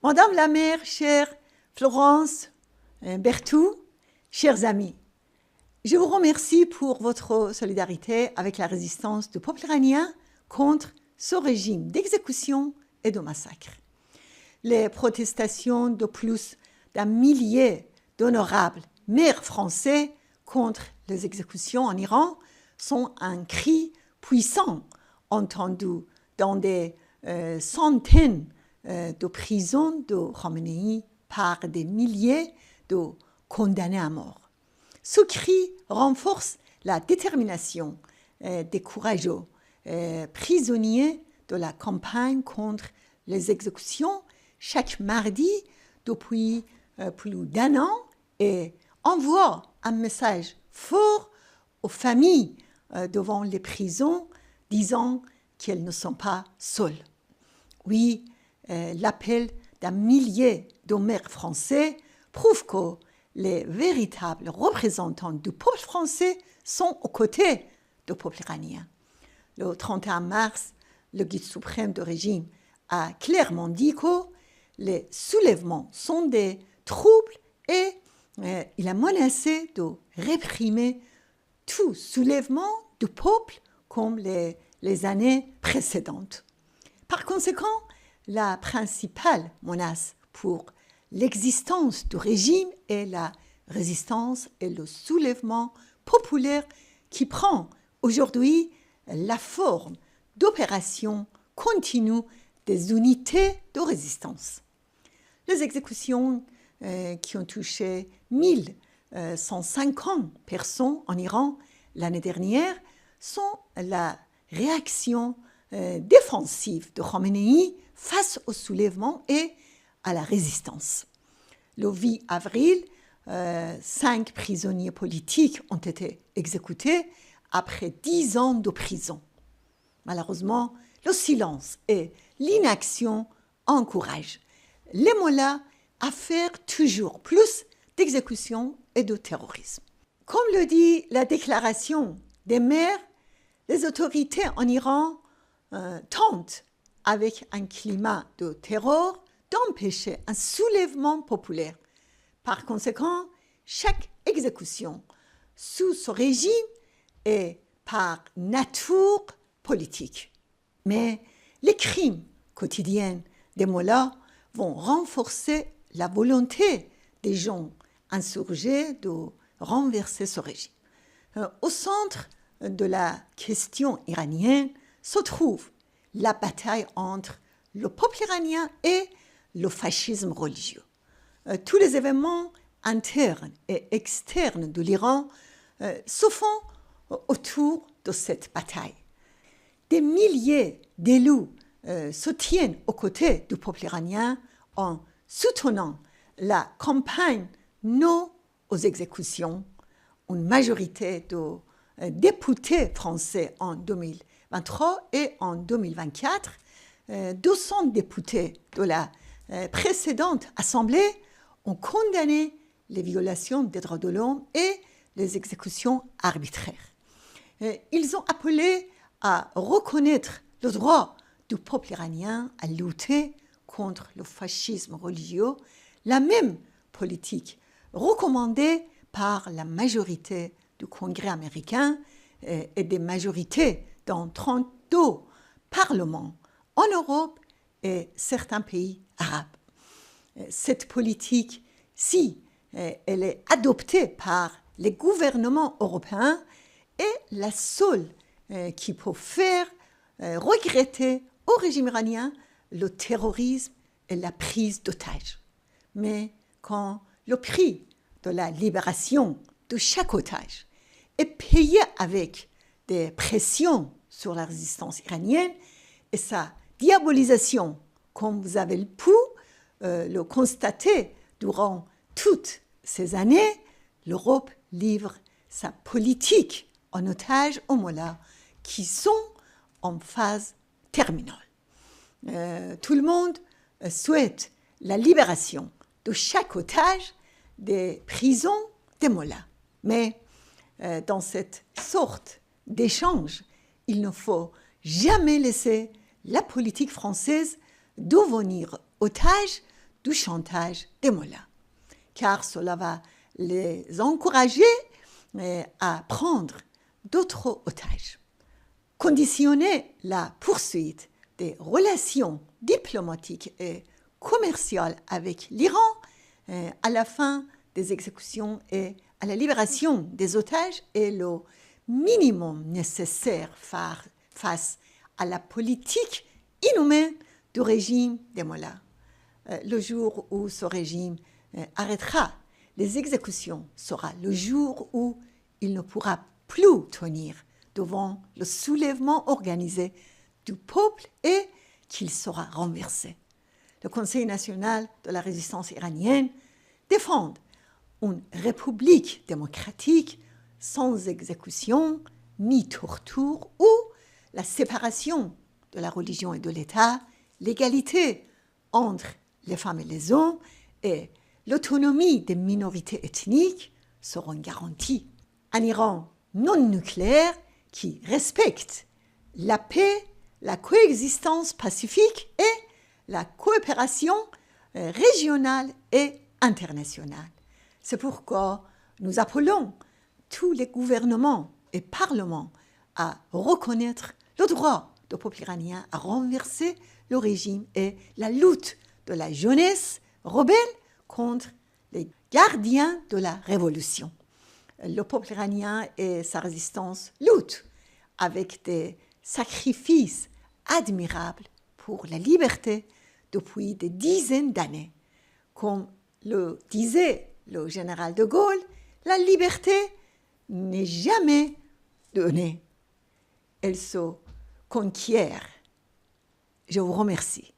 Madame la maire, chère Florence Berthoud, chers amis, je vous remercie pour votre solidarité avec la résistance du peuple iranien contre ce régime d'exécution et de massacre. Les protestations de plus d'un millier d'honorables maires français contre les exécutions en Iran sont un cri puissant entendu dans des centaines de prisons de Khamenei par des milliers de condamnés à mort. Ce cri renforce la détermination des courageux prisonniers de la campagne contre les exécutions chaque mardi depuis plus d'un an et envoie un message fort aux familles devant les prisons disant qu'elles ne sont pas seules. Oui, l'appel d'un millier de maires français prouve que les véritables représentants du peuple français sont aux côtés du peuple iranien. Le 31 mars, le guide suprême du régime a clairement dit que les soulèvements sont des troubles et il a menacé de réprimer tout soulèvement du peuple comme les années précédentes. Par conséquent, la principale menace pour l'existence du régime est la résistance et le soulèvement populaire qui prend aujourd'hui la forme d'opérations continues des unités de résistance. Les exécutions qui ont touché 1150 personnes en Iran l'année dernière sont la réaction défensive de Khamenei face au soulèvement et à la résistance. Le 8 avril, 5 prisonniers politiques ont été exécutés après 10 ans de prison. Malheureusement, le silence et l'inaction encouragent les mollahs à faire toujours plus d'exécutions et de terrorisme. Comme le dit la déclaration des maires, les autorités en Iran tentent, avec un climat de terreur, d'empêcher un soulèvement populaire. Par conséquent, chaque exécution sous ce régime est par nature politique. Mais les crimes quotidiens des mollahs vont renforcer la volonté des gens insurgés de renverser ce régime. Au centre de la question iranienne se trouve la bataille entre le peuple iranien et le fascisme religieux. Tous les événements internes et externes de l'Iran se font autour de cette bataille. Des milliers d'élus se tiennent aux côtés du peuple iranien en soutenant la campagne non aux exécutions. Une majorité de députés français en 2023 et en 2024, 200 députés de la précédente Assemblée ont condamné les violations des droits de l'homme et les exécutions arbitraires. Ils ont appelé à reconnaître le droit du peuple iranien à lutter contre le fascisme religieux, la même politique recommandée par la majorité du Congrès américain et des majorités dans 32 parlements en Europe et certains pays arabes. Cette politique, si elle est adoptée par les gouvernements européens, est la seule qui peut faire regretter au régime iranien le terrorisme et la prise d'otages. Mais quand le prix de la libération de chaque otage est payé avec des pressions sur la résistance iranienne et sa diabolisation, comme vous avez pu le constater durant toutes ces années, l'Europe livre sa politique en otage aux mollahs qui sont en phase terminale. Tout le monde souhaite la libération de chaque otage des prisons des mollahs. Mais dans cette sorte d'échange, il ne faut jamais laisser la politique française devenir otage du chantage des mollahs, car cela va les encourager à prendre d'autres otages. Conditionner la poursuite des relations diplomatiques et commerciales avec l'Iran à la fin des exécutions et à la libération des otages est le minimum nécessaire face à la politique inhumaine du régime des mollahs. Le jour où ce régime arrêtera les exécutions sera le jour où il ne pourra plus tenir devant le soulèvement organisé du peuple et qu'il sera renversé. Le Conseil national de la résistance iranienne défend une république démocratique sans exécution ni torture où la séparation de la religion et de l'État, l'égalité entre les femmes et les hommes et l'autonomie des minorités ethniques seront garanties. Un Iran non nucléaire qui respecte la paix, la coexistence pacifique et la coopération régionale et internationale. C'est pourquoi nous appelons tous les gouvernements et parlements à reconnaître le droit du peuple iranien à renverser le régime et la lutte de la jeunesse rebelle contre les gardiens de la révolution. Le peuple iranien et sa résistance luttent avec des sacrifices admirables pour la liberté depuis des dizaines d'années. Comme le disait le général de Gaulle, la liberté n'est jamais donnée. Elle se conquiert. Je vous remercie.